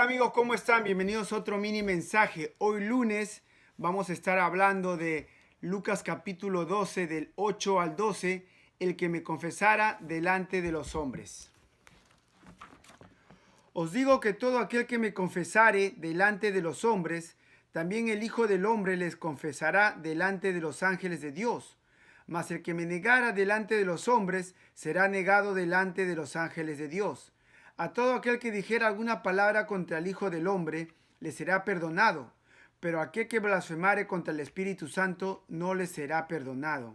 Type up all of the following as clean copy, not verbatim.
Hola amigos, ¿cómo están? Bienvenidos a otro mini mensaje. Hoy lunes vamos a estar hablando de Lucas capítulo 12 del 8 al 12, el que me confesara delante de los hombres. Os digo que todo aquel que me confesare delante de los hombres, también el Hijo del Hombre les confesará delante de los ángeles de Dios. Mas el que me negara delante de los hombres, será negado delante de los ángeles de Dios. A todo aquel que dijera alguna palabra contra el Hijo del Hombre, le será perdonado, pero aquel que blasfemare contra el Espíritu Santo, no le será perdonado.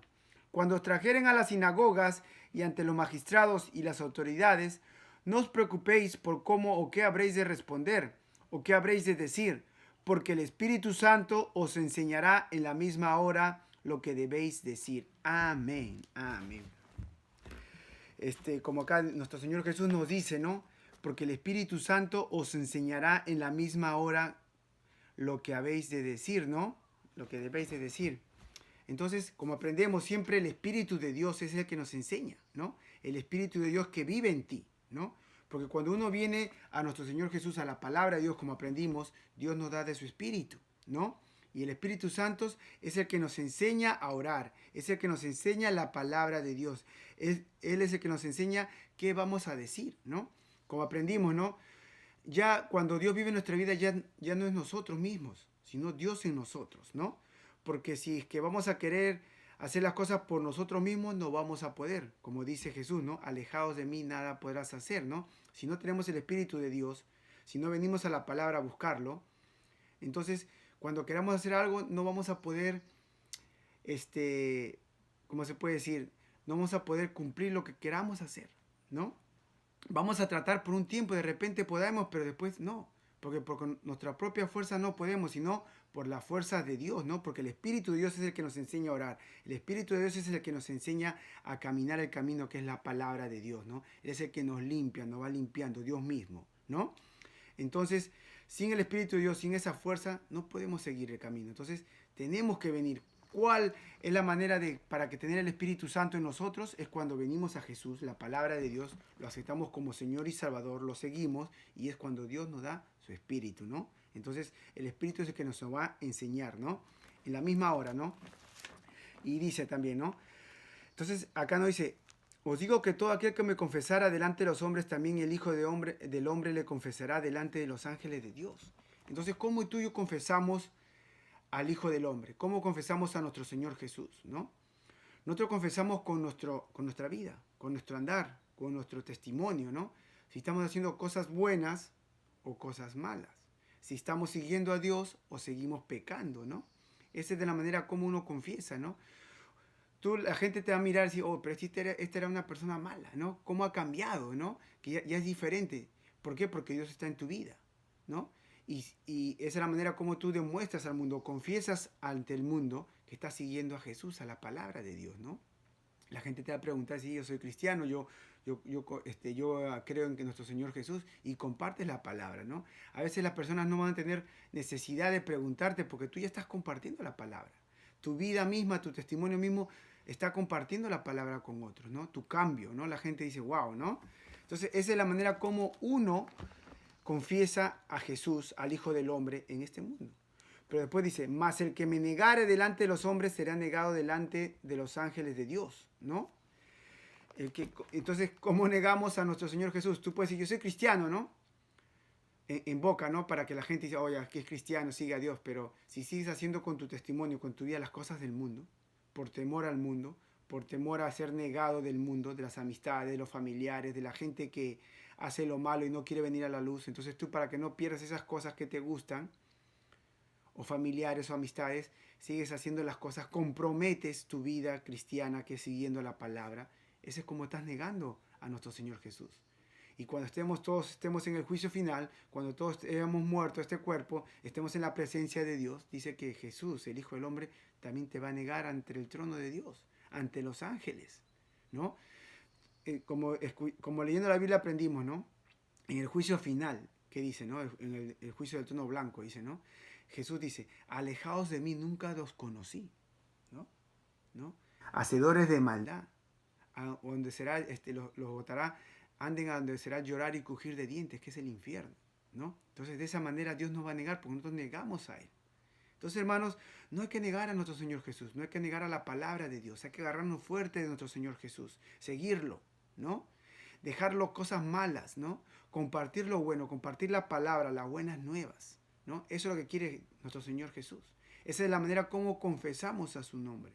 Cuando os trajeren a las sinagogas y ante los magistrados y las autoridades, no os preocupéis por cómo o qué habréis de responder o qué habréis de decir, porque el Espíritu Santo os enseñará en la misma hora lo que debéis decir. Amén, amén. Como acá nuestro Señor Jesús nos dice, ¿no? Porque el Espíritu Santo os enseñará en la misma hora lo que habéis de decir, ¿no? Lo que debéis de decir. Entonces, como aprendemos, siempre el Espíritu de Dios es el que nos enseña, ¿no? El Espíritu de Dios que vive en ti, ¿no? Porque cuando uno viene a nuestro Señor Jesús, a la palabra de Dios, como aprendimos, Dios nos da de su Espíritu, ¿no? Y el Espíritu Santo es el que nos enseña a orar, es el que nos enseña la palabra de Dios. Él es el que nos enseña qué vamos a decir, ¿no? Como aprendimos, ¿no? Ya cuando Dios vive en nuestra vida, ya no es nosotros mismos, sino Dios en nosotros, ¿no? Porque si es que vamos a querer hacer las cosas por nosotros mismos, no vamos a poder. Como dice Jesús, ¿no? Alejados de mí nada podrás hacer, ¿no? Si no tenemos el Espíritu de Dios, si no venimos a la palabra a buscarlo, entonces cuando queramos hacer algo no vamos a poder, ¿cómo se puede decir? No vamos a poder cumplir lo que queramos hacer, ¿no? Vamos a tratar por un tiempo, de repente podemos, pero después no. Porque por nuestra propia fuerza no podemos, sino por la fuerza de Dios, ¿no? Porque el Espíritu de Dios es el que nos enseña a orar. El Espíritu de Dios es el que nos enseña a caminar el camino que es la palabra de Dios, ¿no? Él es el que nos limpia, nos va limpiando, Dios mismo, ¿no? Entonces, sin el Espíritu de Dios, sin esa fuerza, no podemos seguir el camino. Entonces, tenemos que venir. ¿Cuál es la manera para que tener el Espíritu Santo en nosotros? Es cuando venimos a Jesús, la palabra de Dios, lo aceptamos como Señor y Salvador, lo seguimos y es cuando Dios nos da su Espíritu, ¿no? Entonces, el Espíritu es el que nos va a enseñar, ¿no? En la misma hora, ¿no? Y dice también, ¿no? Entonces, acá nos dice, os digo que todo aquel que me confesara delante de los hombres, también el Hijo del Hombre le confesará delante de los ángeles de Dios. Entonces, ¿cómo tú y yo confesamos al Hijo del Hombre? ¿Cómo confesamos a nuestro Señor Jesús? ¿No? Nosotros confesamos con nuestra vida, con nuestro andar, con nuestro testimonio, ¿no? Si estamos haciendo cosas buenas o cosas malas. Si estamos siguiendo a Dios o seguimos pecando, ¿no? Esa es de la manera como uno confiesa, ¿no? La gente te va a mirar y decir, oh, pero esta era una persona mala, ¿no? ¿Cómo ha cambiado, ¿no? Que ya es diferente. ¿Por qué? Porque Dios está en tu vida, ¿no? Y esa es la manera como tú demuestras al mundo, confiesas ante el mundo que estás siguiendo a Jesús, a la palabra de Dios, ¿no? La gente te va a preguntar si yo soy cristiano, yo creo en que nuestro Señor Jesús y compartes la palabra, ¿no? A veces las personas no van a tener necesidad de preguntarte porque tú ya estás compartiendo la palabra. Tu vida misma, tu testimonio mismo está compartiendo la palabra con otros, ¿no? Tu cambio, ¿no? La gente dice, wow, ¿no? Entonces, esa es la manera como uno confiesa a Jesús, al Hijo del Hombre, en este mundo. Pero después dice, mas el que me negare delante de los hombres será negado delante de los ángeles de Dios, ¿no? Entonces, ¿cómo negamos a nuestro Señor Jesús? Tú puedes decir, yo soy cristiano, ¿no? En boca, ¿no? Para que la gente diga, oye, que es cristiano, sigue a Dios. Pero si sigues haciendo con tu testimonio, con tu vida, las cosas del mundo, por temor al mundo, por temor a ser negado del mundo, de las amistades, de los familiares, de la gente que hace lo malo y no quiere venir a la luz. Entonces tú, para que no pierdas esas cosas que te gustan, o familiares o amistades, sigues haciendo las cosas, comprometes tu vida cristiana que es siguiendo la palabra. Ese es como estás negando a nuestro Señor Jesús. Y cuando estemos en el juicio final, cuando todos hayamos muerto este cuerpo, estemos en la presencia de Dios, dice que Jesús, el Hijo del Hombre, también te va a negar ante el trono de Dios, ante los ángeles, ¿no? Como leyendo la Biblia aprendimos, ¿no? En el juicio final, ¿qué dice, no? En el juicio del trono blanco, dice, ¿no? Jesús dice, alejaos de mí, nunca los conocí, ¿no? ¿No? Hacedores de maldad, a donde será, los botará, anden a donde será llorar y crujir de dientes, que es el infierno, ¿no? Entonces, de esa manera Dios nos va a negar porque nosotros negamos a Él. Entonces, hermanos, no hay que negar a nuestro Señor Jesús, no hay que negar a la palabra de Dios, hay que agarrarnos fuerte de nuestro Señor Jesús, seguirlo, ¿no? Dejarlo cosas malas, ¿no? Compartir lo bueno, compartir la palabra, las buenas nuevas, ¿no? Eso es lo que quiere nuestro Señor Jesús. Esa es la manera como confesamos a su nombre,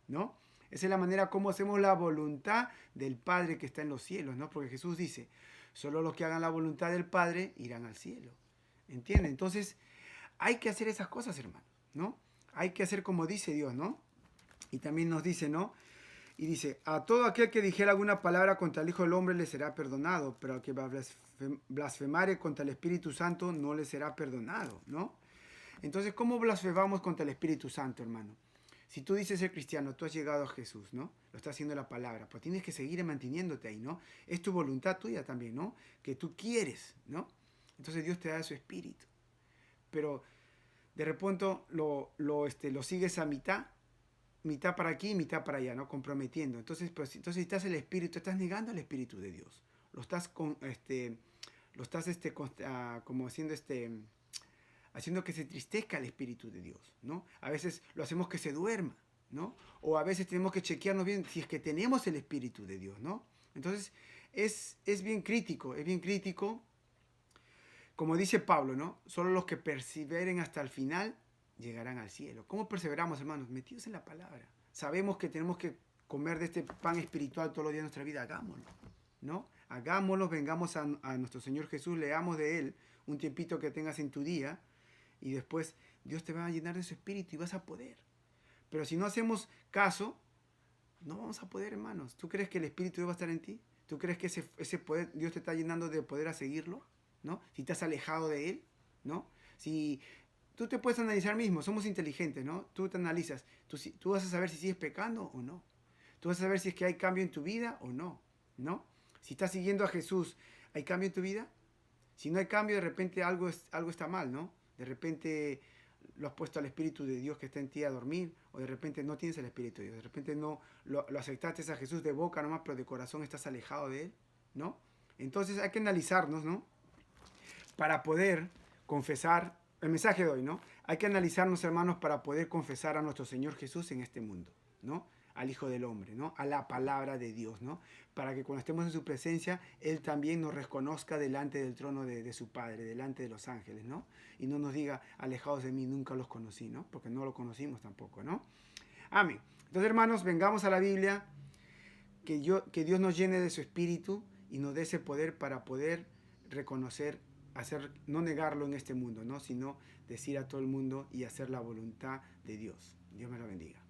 ¿no? Esa es la manera como hacemos la voluntad del Padre que está en los cielos, ¿no? Porque Jesús dice, solo los que hagan la voluntad del Padre irán al cielo. ¿Entienden? Entonces, hay que hacer esas cosas, hermanos, ¿no? Hay que hacer como dice Dios, ¿no? Y también nos dice, ¿no? Y dice, a todo aquel que dijera alguna palabra contra el Hijo del Hombre le será perdonado, pero al que blasfemare contra el Espíritu Santo no le será perdonado, ¿no? Entonces, ¿cómo blasfemamos contra el Espíritu Santo, hermano? Si tú dices ser cristiano, tú has llegado a Jesús, ¿no? Lo está haciendo la palabra, pues tienes que seguir manteniéndote ahí, ¿no? Es tu voluntad tuya también, ¿no? Que tú quieres, ¿no? Entonces Dios te da su Espíritu. Pero de repente lo sigues a mitad para aquí y mitad para allá, ¿no? Comprometiendo. Entonces, pues, entonces estás el Espíritu, estás negando el Espíritu de Dios. Lo estás como haciendo que se entristezca el Espíritu de Dios, ¿no? A veces lo hacemos que se duerma, ¿no? O a veces tenemos que chequearnos bien si es que tenemos el Espíritu de Dios, ¿no? Entonces, es bien crítico, es bien crítico. Como dice Pablo, ¿no? Solo los que perseveren hasta el final llegarán al cielo. ¿Cómo perseveramos, hermanos? Metidos en la palabra. Sabemos que tenemos que comer de este pan espiritual todos los días de nuestra vida. Hagámoslo, ¿no? Hagámoslo, vengamos a nuestro Señor Jesús, leamos de Él un tiempito que tengas en tu día y después Dios te va a llenar de su espíritu y vas a poder. Pero si no hacemos caso, no vamos a poder, hermanos. ¿Tú crees que el Espíritu de Dios va a estar en ti? ¿Tú crees que ese poder, Dios te está llenando de poder a seguirlo? ¿No? Si te has alejado de Él, ¿no? Si tú te puedes analizar mismo, somos inteligentes, ¿no? Tú te analizas, tú vas a saber si sigues pecando o no. Tú vas a saber si es que hay cambio en tu vida o no, ¿no? Si estás siguiendo a Jesús, ¿hay cambio en tu vida? Si no hay cambio, de repente algo está mal, ¿no? De repente lo has puesto al Espíritu de Dios que está en ti a dormir, o de repente no tienes el Espíritu de Dios, de repente no lo aceptaste a Jesús de boca nomás, pero de corazón estás alejado de Él, ¿no? Entonces hay que analizarnos, ¿no? Para poder confesar, el mensaje de hoy, ¿no? Hay que analizarnos, hermanos, para poder confesar a nuestro Señor Jesús en este mundo, ¿no? Al Hijo del Hombre, ¿no? A la palabra de Dios, ¿no? Para que cuando estemos en su presencia, Él también nos reconozca delante del trono de su Padre, delante de los ángeles, ¿no? Y no nos diga, alejados de mí, nunca los conocí, ¿no? Porque no lo conocimos tampoco, ¿no? Amén. Entonces, hermanos, vengamos a la Biblia, que Dios nos llene de su Espíritu y nos dé ese poder para poder reconocer, no negarlo en este mundo, ¿no? Sino decir a todo el mundo y hacer la voluntad de Dios. Dios me lo bendiga.